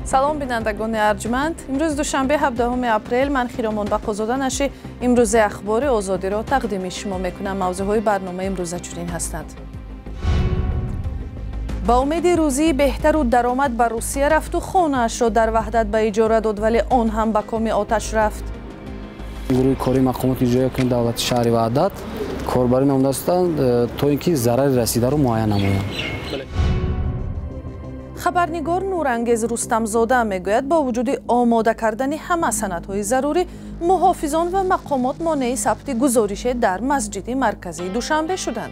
سلام بینندگان ارجمند. امروز دوشنبه 17 اپریل من خیرامان بقازاده نشی امروز اخبار آزادی را تقدیم شما میکنم. موضوعهای برنامه امروز چنین هستند. با امید روزی بهتر و درآمد به روسیه رفت و خانه‌اش را در وحدت به اجاره داد، ولی آن هم به کام آتش رفت. گروه کاری مقامات اجرایی کننده دولت شهر وحدت کاربری نموده هستند تا اینکه ضرر رسیده را معاینه نمایند. خبرنگار نورانگیز رستمزاده میگوید با وجود آماده کردن همه سندهای ضروری، محافظان و مقامات مانع ثبت گزارش در مسجد مرکزی دوشنبه شدند.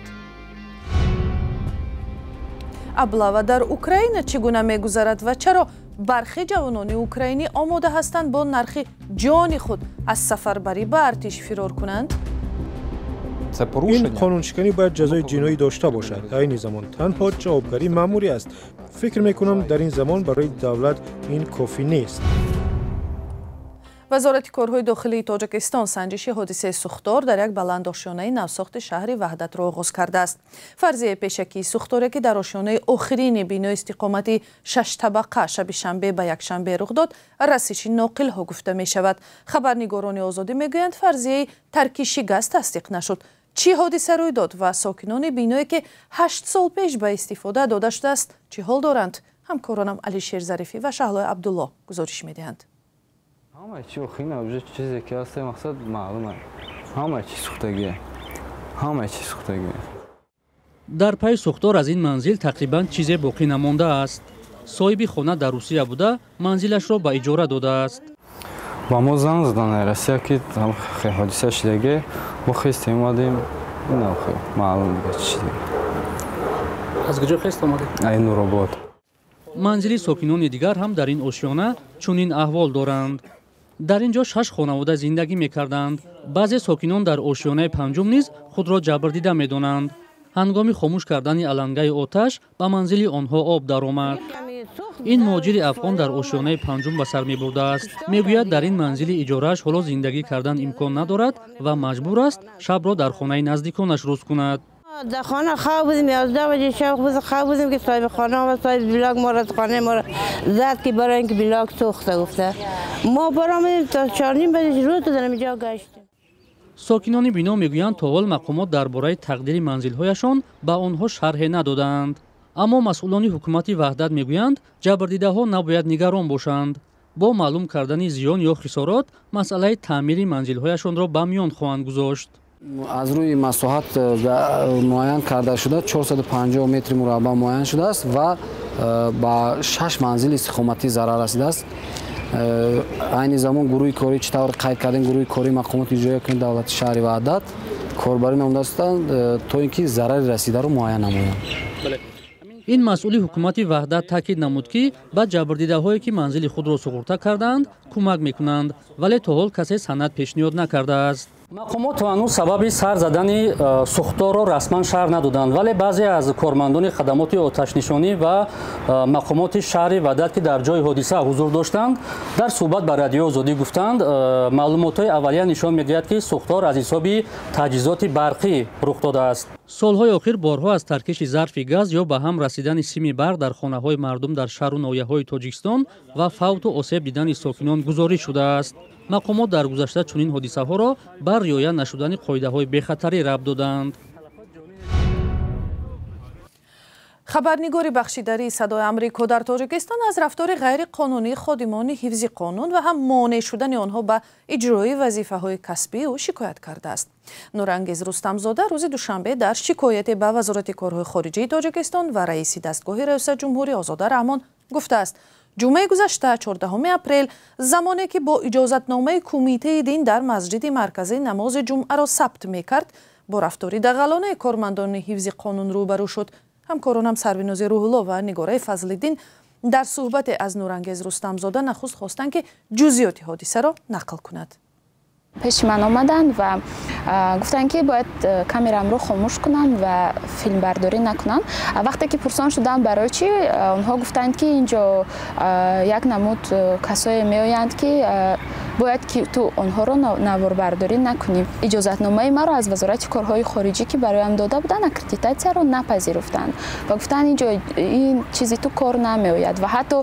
ابله در اوکراین چگونه میگذرد و چرا برخی جوانان اوکراینی آماده هستند با نرخ جان خود از سفربری به ارتش فرار کنند؟ این قانونشکنی باید جزای جنایی داشته باشد. در این زمان تنها جوابگری مأموری است. فکر میکنم در این زمان برای دولت این کافی نیست. وزارت کارهای داخلی تاجیکستان سنجش حادثه سوختار در یک بلند آشیانه نوساخت شهر وحدت را آغاز کرده است. فرضیه پیشکی سوختاری که در آشیانه آخرین بنا استقامتی 6 طبقه شب شنبه به یک شنبه رخ داد، رسش ناقل ها گفته می شود. خبرنگاران آزادی میگویند فرضیه ترک شکست تصدیق نشد. چی حادثه روی داد و ساکنان بینایی که 8 سال پیش به استفاده داده شده است چی حال دارند؟ همکارانم علیشیر ظریفی و شهلا عبدالله گزارش میدهند. همه چی خیلی چیزی که هست مقصد معلومه. همه چی سوختگیه. همه چی سوختگیه. در پای سوختار از این منزل تقریبا چیزی باقی نمانده است. صاحب خانه در روسیه بوده، منزلش را به اجاره داده است. با ما زنگ زدن روسیه که خیلی حادثه شده، ما خیلی اومدیم. نه خیلی معلوم دیگه چی دیگه. از کجا خیلی اومدید؟ این نورآباد. منزلی ساکنان دیگر هم در این آشیانه چنین احوال دارند. در اینجا 6 خانواده زندگی می‌کردند. بعضی ساکنان در آشیانه پنجم نیز خود را جبر دیده می‌دانند. هنگام خاموش کردن علنگه آتش به منزل آنها آب درآمد. این مهاجر افغان در آشیانه پنجم به سر می‌برده است. میگوید در این منزل اجاره‌اش حالا زندگی کردن امکان ندارد و مجبور است شب را در خانه نزدیکانش روز کند. در خانه خواب بودیم 11 بجه شب خواب بودیم که صاحب خانه و صاحب بلاک ما را خانه ما را زد که برای اینکه بلاک سوخته گفته. ما برآمدیم تا 4:30 بجه روز در اینجا گشتیم. ساکنان بینا میگویند تا حال مقامات درباره تقدیر منزل‌هایشان به آنها شرح ندادند. اما مسئولان حکومت وحدت میگویند جبردیده‌ها نباید نگران باشند. با معلوم کردن زیان یا خسارات مسئله تعمیر منزل‌هایشان را به میان خواهند گذاشت. از روی مساحت معاین کرده شده 450 متر مربع معاین شده است و با 6 منزل استقامتی ضرر رسیده است. این زمان گروه کاری چطور قید کردن گروه کاری مقامات اجرایی کننده دولت شهر وحدت کاربری نموده هستند تا اینکه ضرر رسیده را معاینه نمایند. این مسئول حکومت وحدت تاکید نمود که با جبردیده‌هایی که منزل خود را سقوط کردند کمک میکنند، ولی تا حال کسی سند پیشنهاد نکرده است. مقامات تا هنوز سبب سر زدن سوختار را رسما شرح ندادند، ولی بعضی از کارمندان خدمات آتش‌نشانی و مقامات شهر وحدت که در جای حادثه حضور داشتند در صحبت با رادیو آزادی گفتند معلومات‌های اولیه نشان می‌دهد که سوختار از حساب تجهیزات برقی رخ داده است. سال‌های اخیر بارها از ترکش ظرف گاز یا به هم رسیدن سیم برق در خانه‌های مردم در شهر و ناحیه‌های تاجیکستان و فوت و آسیب دیدن ساکنان گزارش شده است. مقامات در گذشته چنین حادثه‌ها را بر رعایت نشدن قاعده‌های بی‌خطری ربط دادند. خبرنگاری بخشیداری صدای آمریکا در تاجیکستان از رفتار غیر قانونی خادمان حفظ قانون و هم مانع شدن آنها به اجرای وظیفه‌های کسبی او شکایت کرده است. نورانگیز رستمزاده روز دوشنبه در شکایت به وزارت کارهای خارجه تاجیکستان و رئیس دستگاه ریاست جمهوری آزاده رحمان گفته است جمعه گذشته 14 اپریل زمانی که با اجازتنامه کمیته دین در مسجد مرکزی نماز جمعه را ثبت می‌کرد با رفتاری دغلانه کارمندان حفظ قانون روبرو شد. همکارانم سرویناز روح‌الله و نگاره فضل‌الدین در صحبت از نورانگیز رستمزاده نخست خواستند که جزئیات حادثه را نقل کند. پیش من آمدند و گفتن که باید کامرام رو خاموش کنم و فیلم برداری نکنم. وقتی که پرسان شدم برای چی، اونها گفتند که اینجا یک نمود کسایی می آیند که باید که تو آنها را نواربرداری نکنیم. اجازتنامه ما را از وزارت کارهای خارجی که برایم داده بودن اکریدیتاسیا را نپذیرفتند و گفتن اینجا این چیزی تو کار نمیآید و حتی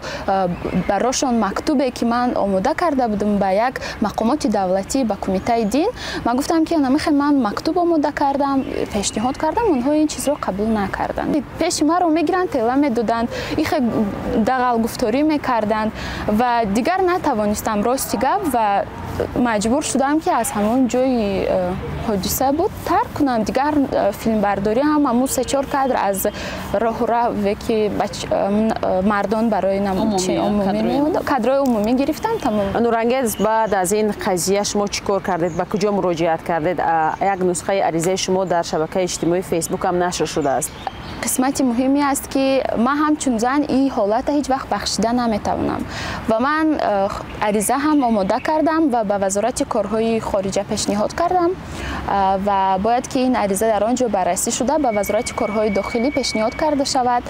براشون مکتوبی که من آماده کرده بودم به یک مقامات دولتی به کمیته دین من گفتم که نمیخوام من مکتوب آماده کردم پیشنهاد کردم اونها این چیز رو قبول نکردند. پیش ما رو میگیرن تله میدادند ایخ دغل گفتاری میکردند و دیگر نتوانستم راستی گپ و مجبور شدم که از همون جای حادثه بود ترک کنم. دیگر فیلم برداری همون 3-4 کادر از راه که مردان برای عمومی کادرهای عمومی گرفتم تمام. نورانگیز بعد از این قضیه شما چیکار کردید؟ به کجا مراجعت کردید؟ یک نسخه عریضه شما در شبکه اجتماعی فیسبوک هم نشر شده است. قسمت مهمی است که من همچون زن این حالت هیچ وقت بخشیده نمیتوانم و من عریضه هم آماده کردم و به وزارت کارهای خارجه پیشنهاد کردم و باید که این عریضه در آنجا بررسی شده به وزارت کارهای داخلی پیشنهاد کرده شود.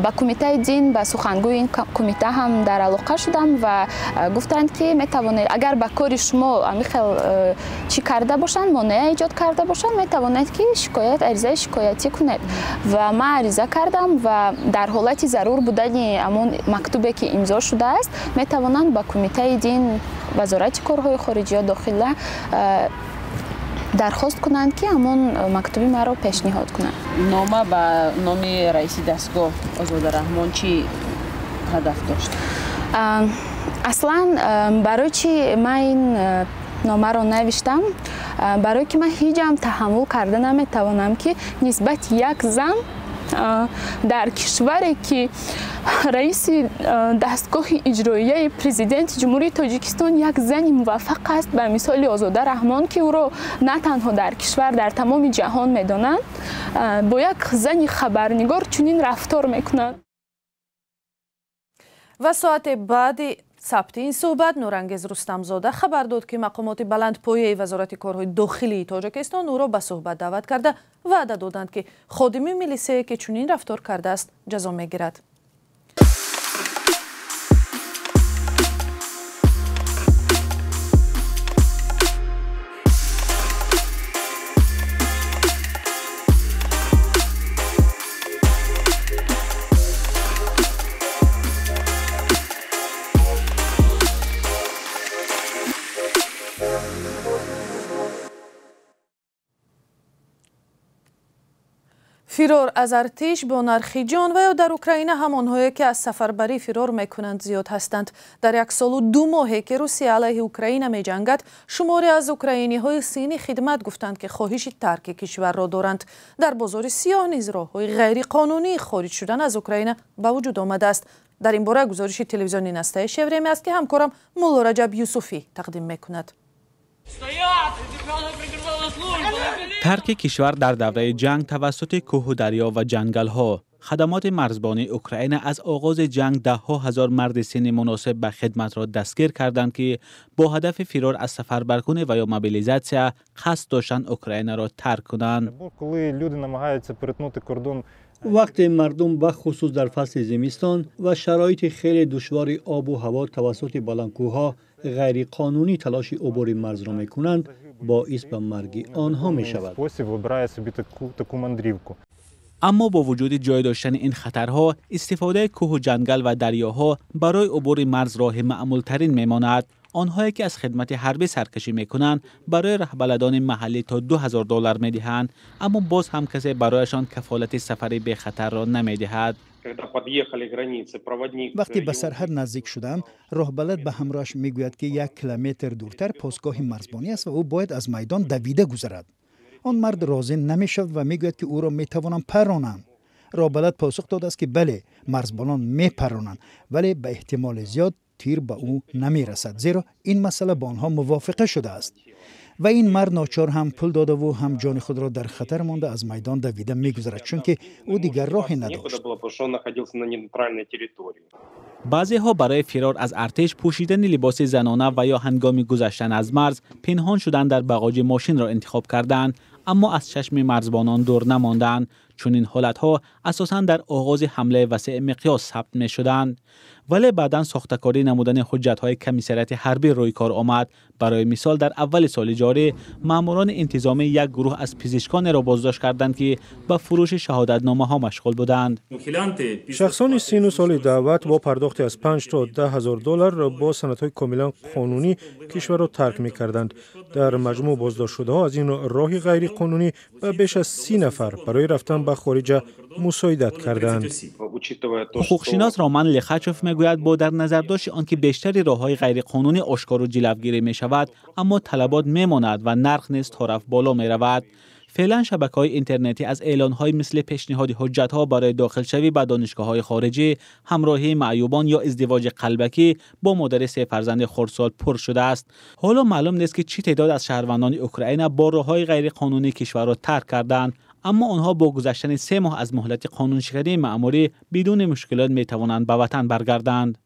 به کمیته دین به سخنگوی این کمیته هم در علاقه شدم و گفتند که میتوانید اگر به کار شما میخواد چی کرده باشند مانع ایجاد کرده باشند میتوانید که عریضه شکایتی کنید و من عریضه کردم و در حالت ضرور بودن همون مکتوبی که امضا شده است میتوانند با کمیته دین وزارت کارهای خارجه داخله درخواست کنند که همون مکتوبی ما رو پیشنهاد کنند. نامه با نام رئیس دستگاه آزاده رحمان چی هدف داشت؟ اصلا برای چی من این نامه رو نوشتم؟ برای که من هیچ هم تحمل کرده نمیتوانم که نسبت یک زن در کشوری که رئیس دستگاه اجرایی پرزیدنت جمهوری تاجیکستان یک زن موفق است به مثال آزاده رحمان که او را نه تنها در کشور در تمام جهان میدانند با یک زن خبرنگار چنین رفتار میکنند. و ساعت بعد ثبت این صحبت نورانگیز رستمزاده خبر داد که مقامات بلندپایه وزارت کارهای داخلی تاجیکستان او را به صحبت دعوت کرده وعده دادند که خادم میلیسه که چنین رفتار کرده است جزا میگیرد. فرار از ارتش با نرخ جان و یا در اوکراین همانهایی که از سفربری فرار میکنند زیاد هستند. در 1 سال و 2 ماهی که روسیه علیه اوکراین می جنگد شماری از اوکراینی های سینی خدمت گفتند که خواهش ترک کشور را دارند. در بازار سیاه نیز راه‌های غیر قانونی خارج شدن از اوکراین به وجود آمده است. در این باره گزارش تلویزیونی نسته شورمی است که همکارم مولا رجب یوسفی تقدیم میکند. ترک کشور در دوره جنگ توسط کوه و دریا و جنگل‌ها. خدمات مرزبانی اوکراین از آغاز جنگ ده‌ها هزار مرد سن مناسب به خدمت را دستگیر کردند که با هدف فرار از سفربرکنی و یا موبیلیزاسیا قصد داشتند اوکراین را ترک کنند. وقتی مردم به خصوص در فصل زمستان و شرایط خیلی دشوار آب و هوا توسط بلندکوه‌ها غیر قانونی تلاش عبور مرز را می‌کنند باعث به مرگ آنها می‌شود. اما با وجود جای داشتن این خطرها استفاده کوه و جنگل و دریاها برای عبور مرز راه معمول‌ترین می‌ماند. آنهایی که از خدمت حربی سرکشی می‌کنند برای رهبلدان محلی تا $2000 می‌دهند، اما باز هم کسی برایشان کفالت سفری به خطر را نمی‌دهد. وقتی به سرحد نزدیک شدند، راهبلد به همراهش میگوید که 1 کیلومتر دورتر پاسگاه مرزبانی است و او باید از میدان دویده گذرد. آن مرد راضی نمیشود و میگوید که او را میتوانم پرانم. راهبلد پاسخ داده است که بله، مرزبانان میپرانند، ولی به احتمال زیاد تیر به او نمیرسد، زیرا این مسئله با آنها موافقه شده است. و این مرد ناچار هم پول داده و هم جان خود را در خطر مانده از میدان دویده میگذرد، چون که او دیگر راهی نداشت. بعضی ها برای فرار از ارتش پوشیدن لباس زنانه و یا هنگام گذشتن از مرز پنهان شدن در باغچه ماشین را انتخاب کردند، اما از چشم مرزبانان دور نماندند، چون این حالتها اساساً در آغاز حمله وسیع مقیاس ثبت می شدند. ولی بعداً ساختکاری نمودن حجت‌های کمیسریت حربی روی کار آمد. برای مثال در اول سال جاری ماموران انتظامی یک گروه از پزشکان را بازداشت کردند که به فروش شهادتنامه‌ها مشغول بودند. شخصان 39 ساله دعوت با پرداخت از 5 تا 10,000 دلار با سندهای کاملا قانونی کشور را ترک می‌کردند. در مجموع بازداشت شده‌ها از این راه غیر قانونی به بیش از 30 نفر برای رفتن به خارج مساعدت کردند. حقوقشناس رامان لخاچوف میگوید با در نظر داشت آنکه بیشتر راه‌های غیر قانونی آشکار و جلوگیری می‌شود، اما طلبات می‌ماند و نرخ نیز طرف بالا می‌رود. فعلا شبکه‌های اینترنتی از اعلان‌های مثل پیشنهاد حجت‌ها برای داخل شوی به دانشگاه‌های خارجی، همراهی معیوبان یا ازدواج قلبکی با مادر 3 فرزند خردسال پر شده است. حالا معلوم نیست که چه تعداد از شهروندان اوکراین با راه‌های غیر قانونی کشور را ترک کردند، اما آنها با گذشتن 3 ماه از مهلت قانونشکنی مأموری بدون مشکلات می‌توانند به وطن برگردند.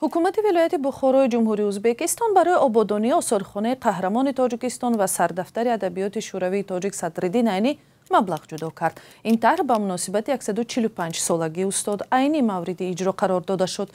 حکومت ولایت بخارای جمهوری ازبکستان برای آبادانی آثارخانه قهرمان تاجیکستان و سردفتر ادبیات شوروی تاجیک صدرالدین عینی مبلغ جدا کرد. این طرح به مناسبت 145 سالگی استاد عینی مورد اجرا قرار داده شد.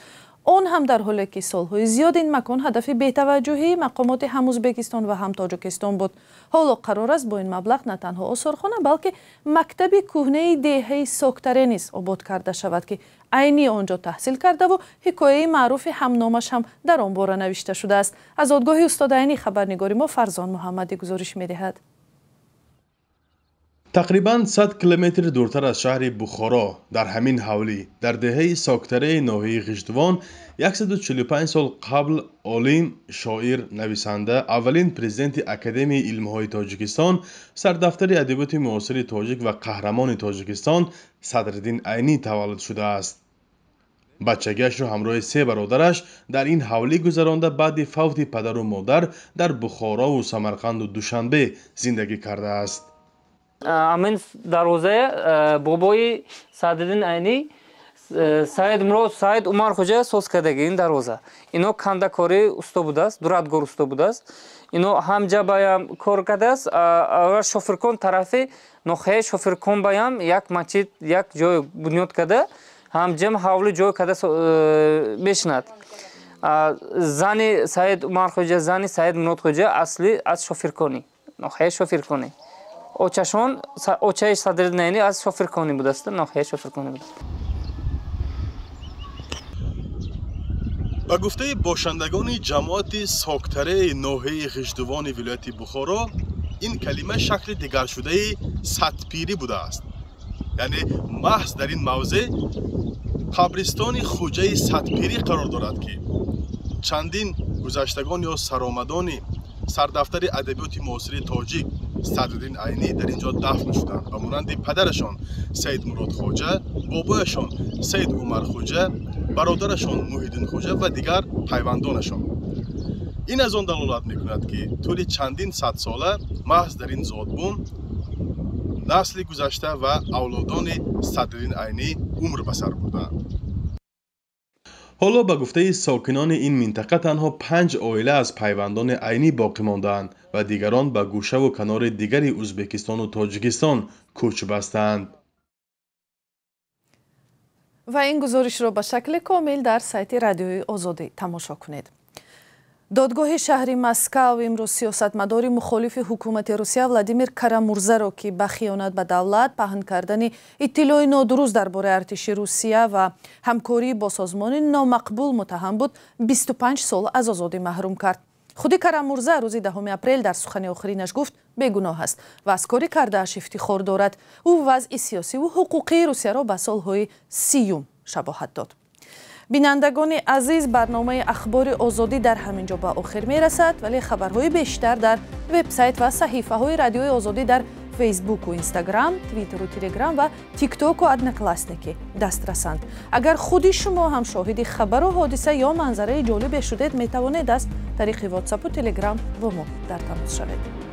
آن هم در حالی که سالهای زیاد این مکان هدف بی‌توجهی مقامات هم ازبکستان و هم تاجیکستان بود. حالا قرار است با این مبلغ نه تنها آثارخانه بلکه مکتب کهنه دهه ساکتره نیز آباد کرده شود که عینی آنجا تحصیل کرده و حکایه معروف همنامش هم در آن باره نوشته شده است. از دادگاه استاد عینی خبرنگاری ما فرزان محمدی گزارش می‌دهد. تقریباً 100 کیلومتر دورتر از شهر بخارا در همین حوالی در دهه ساکتره ناحیه غشتوان 145 سال قبل عالم، شاعر، نویسنده، اولین پرزیدنت اکادمی علم‌های تاجیکستان، سردفتر ادبیات معاصر تاجیک و قهرمان تاجیکستان صدرالدین عینی تولد شده است. بچگیش را همراه 3 برادرش در این حوالی گذرانده بعد فوت پدر و مادر در بخارا و سمرقند و دوشنبه زندگی کرده است. امین دروازه بابای صدرالدین عینی سعید مراد سعید عمر خوجا ساز کردگی این دروازه. اینو کندکاری استا بوده است، دورادگور استا بوده است. اینو همجا بایم کار کرده است. و شوفرکن طرفی نخه شوفرکن بایم یک مسجد یک جای بنیاد کرده. همجم حوالی جای کرده بشند. زنی سعید عمر خوجا زنی سعید مراد خوجا اصلی از شوفرکنی. نخه شوفرکنی. اوچشون اوچه صدرالدین عینی از شوفرکانی بوده است، ناحیه شوفرکانی بوده است. با گفته باشندگان جماعت ساکتره ناحیه غشتوان ولایت بخارا، این کلمه شکل دیگر شده سدپیری بوده است. یعنی محض در این موضع قبرستان خوجه سدپیری قرار دارد که چندین گذشتگان یا سرآمدان سردفتر ادبیات معاصر تاجیک صدرالدین عینی در اینجا دفن شدند و مانند پدرشان سید مراد خوجا، بابایشان سید عمر خوجا، برادرشان محیدین خوجا و دیگر پیوندانشان. این از آن دلالت میکند که طول چندین صد ساله محض در این زادبوم نسل گذشته و اولادان صدرالدین عینی عمر به سر بردند. حالا به گفته ساکنان این منطقه تنها 5 عائله از پیوندان عینی باقی ماندند و دیگران به گوشه و کنار دیگر ازبکستان و تاجیکستان کوچ بستند. و این گزارش را به شکل کامل در سایت رادیوی آزادی تماشا کنید. دادگاه شهری مسکو امروز سیاستمدار مخالف حکومت روسیه ولادیمیر کارامورزا را که به خیانت به دولت، پهن کردن اطلاع نادرست درباره ارتش روسیه و همکاری با سازمان نامقبول متهم بود 25 سال از آزادی محروم کرد. خود کارامورزا روز 10 اپریل در سخن آخرینش گفت بیگناه است و از کاری کرده‌اش افتخار دارد. او وضع سیاسی و حقوقی روسیه را به سالهای 30 شباهت داد. بینندگان عزیز، برنامه اخبار آزادی در همینجا به آخر می رسد، ولی خبرهای بیشتر در وبسایت و صحیفه های رادیوی آزادی در فیسبوک و اینستاگرام، توییتر و تلگرام و تیک توک و ادنکلاسنیکی دست رسند. اگر خودی شما هم شاهد خبر و حادثه یا منظره جالب شدید، می توانید از طریق واتساپ و تلگرام با ما در تماس شوید.